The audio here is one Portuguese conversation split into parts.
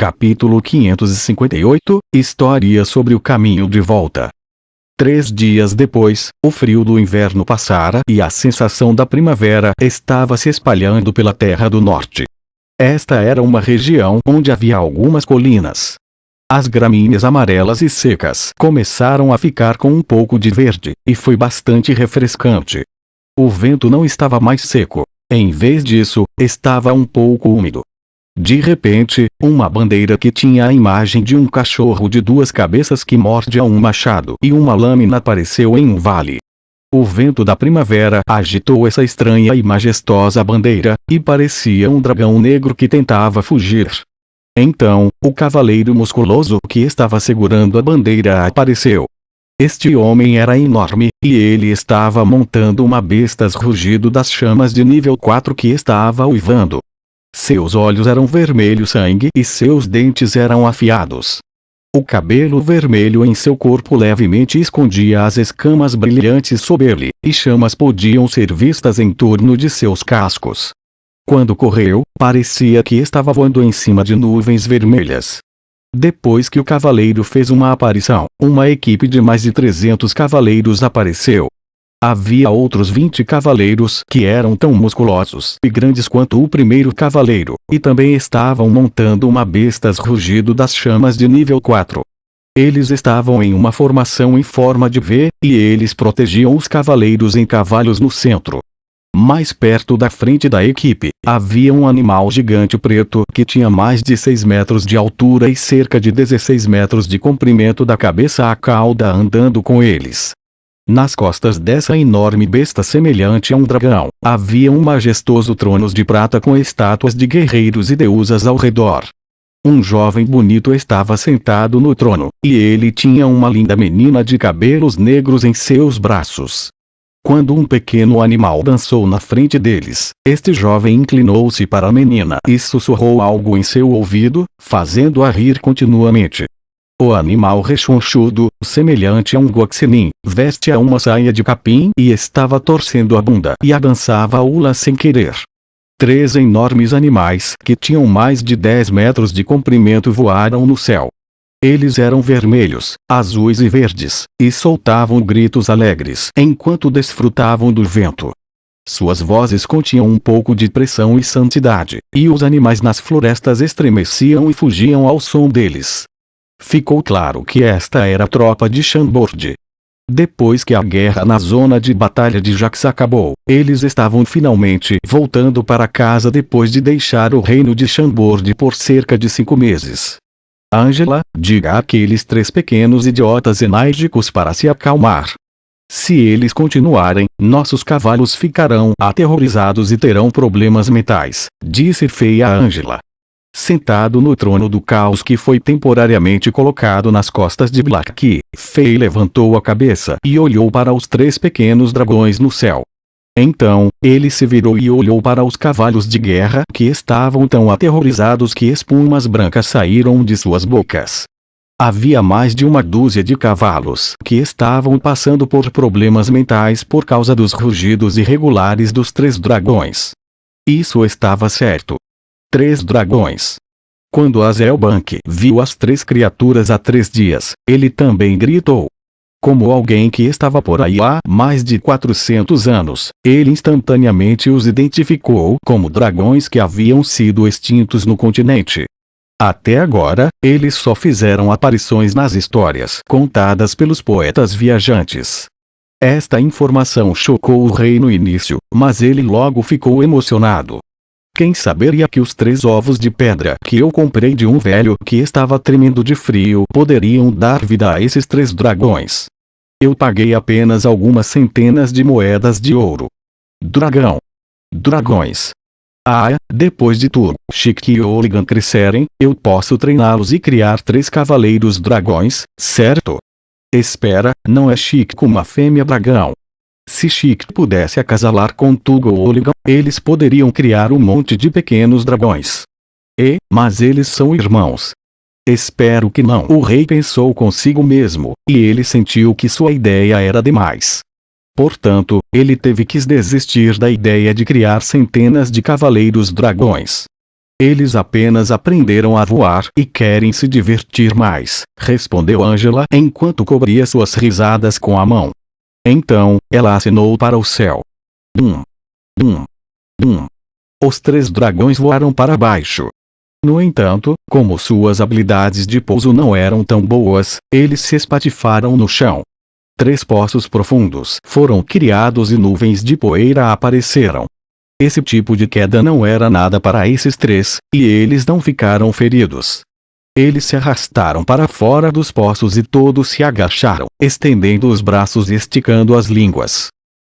Capítulo 558 – História sobre o caminho de volta. 3 dias depois, o frio do inverno passara e a sensação da primavera estava se espalhando pela terra do norte. Esta era uma região onde havia algumas colinas. As gramíneas amarelas e secas começaram a ficar com um pouco de verde, e foi bastante refrescante. O vento não estava mais seco. Em vez disso, estava um pouco úmido. De repente, uma bandeira que tinha a imagem de um cachorro de 2 cabeças que morde a um machado e uma lâmina apareceu em um vale. O vento da primavera agitou essa estranha e majestosa bandeira, e parecia um dragão negro que tentava fugir. Então, o cavaleiro musculoso que estava segurando a bandeira apareceu. Este homem era enorme, e ele estava montando uma besta rugido das chamas de nível 4 que estava uivando. Seus olhos eram vermelho sangue e seus dentes eram afiados. O cabelo vermelho em seu corpo levemente escondia as escamas brilhantes sob ele, e chamas podiam ser vistas em torno de seus cascos. Quando correu, parecia que estava voando em cima de nuvens vermelhas. Depois que o cavaleiro fez uma aparição, uma equipe de mais de 300 cavaleiros apareceu. Havia outros 20 cavaleiros que eram tão musculosos e grandes quanto o primeiro cavaleiro, e também estavam montando uma besta rugido das chamas de nível 4. Eles estavam em uma formação em forma de V, e eles protegiam os cavaleiros em cavalos no centro. Mais perto da frente da equipe, havia um animal gigante preto que tinha mais de 6 metros de altura e cerca de 16 metros de comprimento da cabeça à cauda andando com eles. Nas costas dessa enorme besta semelhante a um dragão, havia um majestoso trono de prata com estátuas de guerreiros e deusas ao redor. Um jovem bonito estava sentado no trono, e ele tinha uma linda menina de cabelos negros em seus braços. Quando um pequeno animal dançou na frente deles, este jovem inclinou-se para a menina e sussurrou algo em seu ouvido, fazendo-a rir continuamente. O animal rechonchudo, semelhante a um guaxinim, vestia uma saia de capim e estava torcendo a bunda e a dançava a hula sem querer. 3 enormes animais que tinham mais de 10 metros de comprimento voaram no céu. Eles eram vermelhos, azuis e verdes, e soltavam gritos alegres enquanto desfrutavam do vento. Suas vozes continham um pouco de pressão e santidade, e os animais nas florestas estremeciam e fugiam ao som deles. Ficou claro que esta era a tropa de Chambord. Depois que a guerra na zona de batalha de Jax acabou, eles estavam finalmente voltando para casa depois de deixar o reino de Chambord por cerca de 5 meses. Angela, diga àqueles 3 pequenos idiotas enérgicos para se acalmar. Se eles continuarem, nossos cavalos ficarão aterrorizados e terão problemas mentais, disse Fei a Angela. Sentado no trono do caos que foi temporariamente colocado nas costas de Black, Fei levantou a cabeça e olhou para os 3 pequenos dragões no céu. Então, ele se virou e olhou para os cavalos de guerra que estavam tão aterrorizados que espumas brancas saíram de suas bocas. Havia mais de 1 dúzia de cavalos que estavam passando por problemas mentais por causa dos rugidos irregulares dos 3 dragões. Isso estava certo. 3 dragões. Quando Azelbank viu as 3 criaturas há 3 dias, ele também gritou. Como alguém que estava por aí há mais de 400 anos, ele instantaneamente os identificou como dragões que haviam sido extintos no continente. Até agora, eles só fizeram aparições nas histórias contadas pelos poetas viajantes. Esta informação chocou o rei no início, mas ele logo ficou emocionado. Quem saberia que os 3 ovos de pedra que eu comprei de um velho que estava tremendo de frio poderiam dar vida a esses 3 dragões? Eu paguei apenas algumas centenas de moedas de ouro. Dragão. Dragões. Depois de tudo, Chique e Oligan crescerem, eu posso treiná-los e criar 3 cavaleiros dragões, certo? Espera, não é Chique com uma fêmea dragão. Se Chique pudesse acasalar com Tugo ou Oligan, eles poderiam criar um monte de pequenos dragões. Mas eles são irmãos. Espero que não. O rei pensou consigo mesmo, e ele sentiu que sua ideia era demais. Portanto, ele teve que desistir da ideia de criar centenas de cavaleiros dragões. Eles apenas aprenderam a voar e querem se divertir mais, respondeu Angela enquanto cobria suas risadas com a mão. Então, ela acenou para o céu. Dum. Dum. Dum. Os 3 dragões voaram para baixo. No entanto, como suas habilidades de pouso não eram tão boas, eles se espatifaram no chão. 3 poços profundos foram criados e nuvens de poeira apareceram. Esse tipo de queda não era nada para esses 3, e eles não ficaram feridos. Eles se arrastaram para fora dos poços e todos se agacharam, estendendo os braços e esticando as línguas.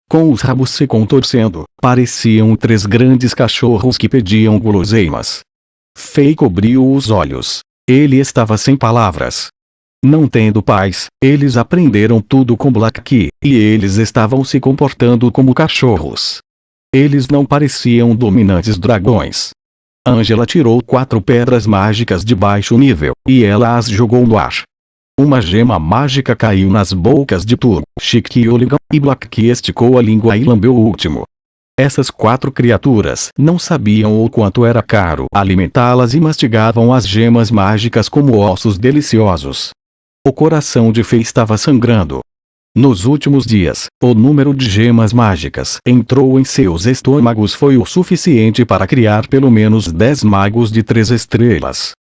Com os rabos se contorcendo, pareciam 3 grandes cachorros que pediam guloseimas. Fei cobriu os olhos. Ele estava sem palavras. Não tendo paz, eles aprenderam tudo com Black Key, e eles estavam se comportando como cachorros. Eles não pareciam dominantes dragões. Angela tirou 4 pedras mágicas de baixo nível, e ela as jogou no ar. Uma gema mágica caiu nas bocas de Turbo, Chique e Oligan, e Black Key esticou a língua e lambeu o último. Essas 4 criaturas não sabiam o quanto era caro alimentá-las e mastigavam as gemas mágicas como ossos deliciosos. O coração de Fei estava sangrando. Nos últimos dias, o número de gemas mágicas entrou em seus estômagos foi o suficiente para criar pelo menos 10 magos de 3 estrelas.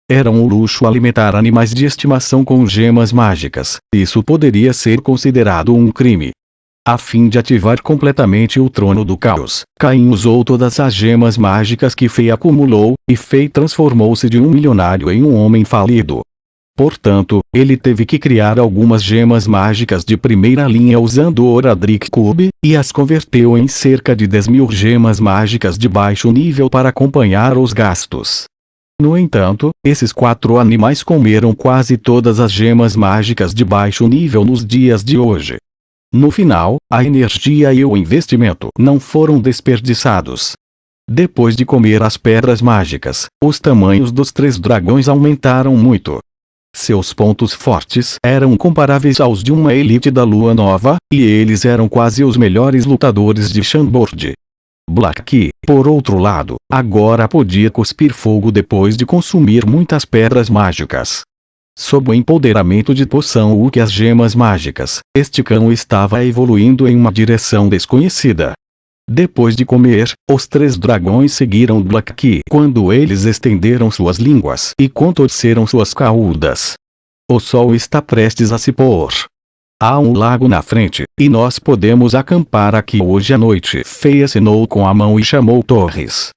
Era um luxo alimentar animais de estimação com gemas mágicas. Isso poderia ser considerado um crime. A fim de ativar completamente o trono do caos, Caim usou todas as gemas mágicas que Fei acumulou, e Fei transformou-se de um milionário em um homem falido. Portanto, ele teve que criar algumas gemas mágicas de primeira linha usando o Oradric Cube, e as converteu em cerca de 10.000 gemas mágicas de baixo nível para acompanhar os gastos. No entanto, esses 4 animais comeram quase todas as gemas mágicas de baixo nível nos dias de hoje. No final, a energia e o investimento não foram desperdiçados. Depois de comer as pedras mágicas, os tamanhos dos 3 dragões aumentaram muito. Seus pontos fortes eram comparáveis aos de uma elite da Lua Nova, e eles eram quase os melhores lutadores de Shanboard. Black Key, por outro lado, agora podia cuspir fogo depois de consumir muitas pedras mágicas. Sob o empoderamento de poção Uke as gemas mágicas, este cão estava evoluindo em uma direção desconhecida. Depois de comer, os 3 dragões seguiram Black Key quando eles estenderam suas línguas e contorceram suas caudas. O sol está prestes a se pôr. Há um lago na frente, e nós podemos acampar aqui hoje à noite. Fei acenou com a mão e chamou Torres.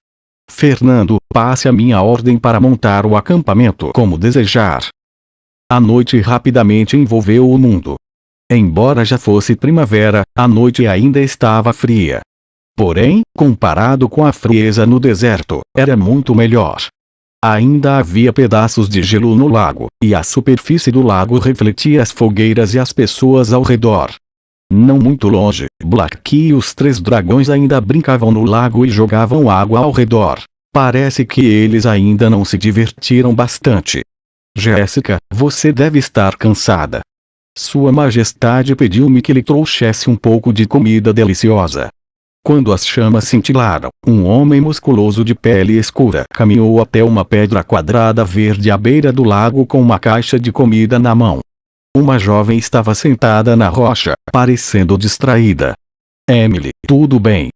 Fernando, passe a minha ordem para montar o acampamento como desejar. A noite rapidamente envolveu o mundo. Embora já fosse primavera, a noite ainda estava fria. Porém, comparado com a frieza no deserto, era muito melhor. Ainda havia pedaços de gelo no lago, e a superfície do lago refletia as fogueiras e as pessoas ao redor. Não muito longe, Black Key e os 3 dragões ainda brincavam no lago e jogavam água ao redor. Parece que eles ainda não se divertiram bastante. Jéssica, você deve estar cansada. Sua Majestade pediu-me que lhe trouxesse um pouco de comida deliciosa. Quando as chamas cintilaram, um homem musculoso de pele escura caminhou até uma pedra quadrada verde à beira do lago com uma caixa de comida na mão. Uma jovem estava sentada na rocha, parecendo distraída. Emily, tudo bem?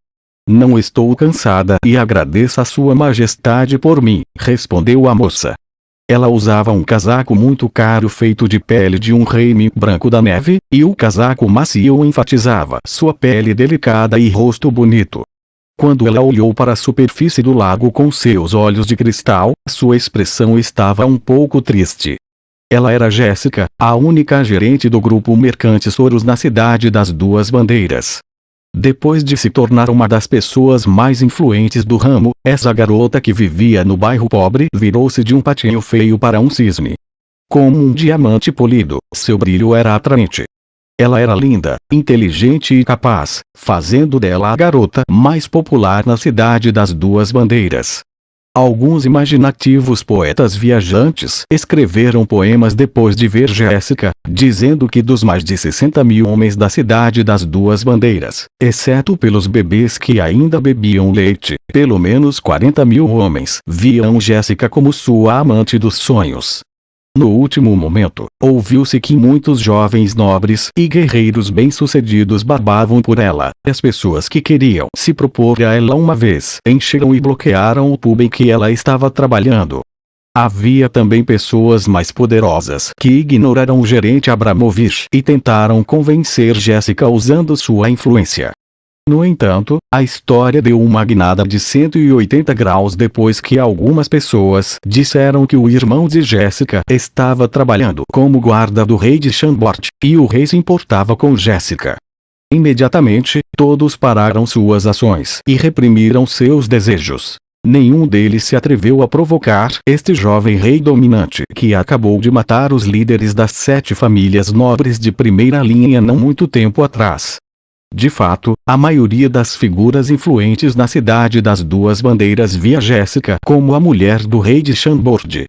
Não estou cansada e agradeço a Sua Majestade por mim, respondeu a moça. Ela usava um casaco muito caro feito de pele de um rei branco da neve, e o casaco macio enfatizava sua pele delicada e rosto bonito. Quando ela olhou para a superfície do lago com seus olhos de cristal, sua expressão estava um pouco triste. Ela era Jéssica, a única gerente do grupo Mercante Soros na cidade das Duas Bandeiras. Depois de se tornar uma das pessoas mais influentes do ramo, essa garota que vivia no bairro pobre virou-se de um patinho feio para um cisne. Como um diamante polido, seu brilho era atraente. Ela era linda, inteligente e capaz, fazendo dela a garota mais popular na cidade das Duas Bandeiras. Alguns imaginativos poetas viajantes escreveram poemas depois de ver Jéssica, dizendo que dos mais de 60 mil homens da cidade das duas bandeiras, exceto pelos bebês que ainda bebiam leite, pelo menos 40 mil homens viam Jéssica como sua amante dos sonhos. No último momento, ouviu-se que muitos jovens nobres e guerreiros bem-sucedidos babavam por ela. As pessoas que queriam se propor a ela uma vez encheram e bloquearam o pub em que ela estava trabalhando. Havia também pessoas mais poderosas que ignoraram o gerente Abramovich e tentaram convencer Jéssica usando sua influência. No entanto, a história deu uma guinada de 180 graus depois que algumas pessoas disseram que o irmão de Jéssica estava trabalhando como guarda do rei de Chambord, e o rei se importava com Jéssica. Imediatamente, todos pararam suas ações e reprimiram seus desejos. Nenhum deles se atreveu a provocar este jovem rei dominante que acabou de matar os líderes das 7 famílias nobres de primeira linha não muito tempo atrás. De fato, a maioria das figuras influentes na cidade das duas bandeiras via Jéssica como a mulher do rei de Chambord.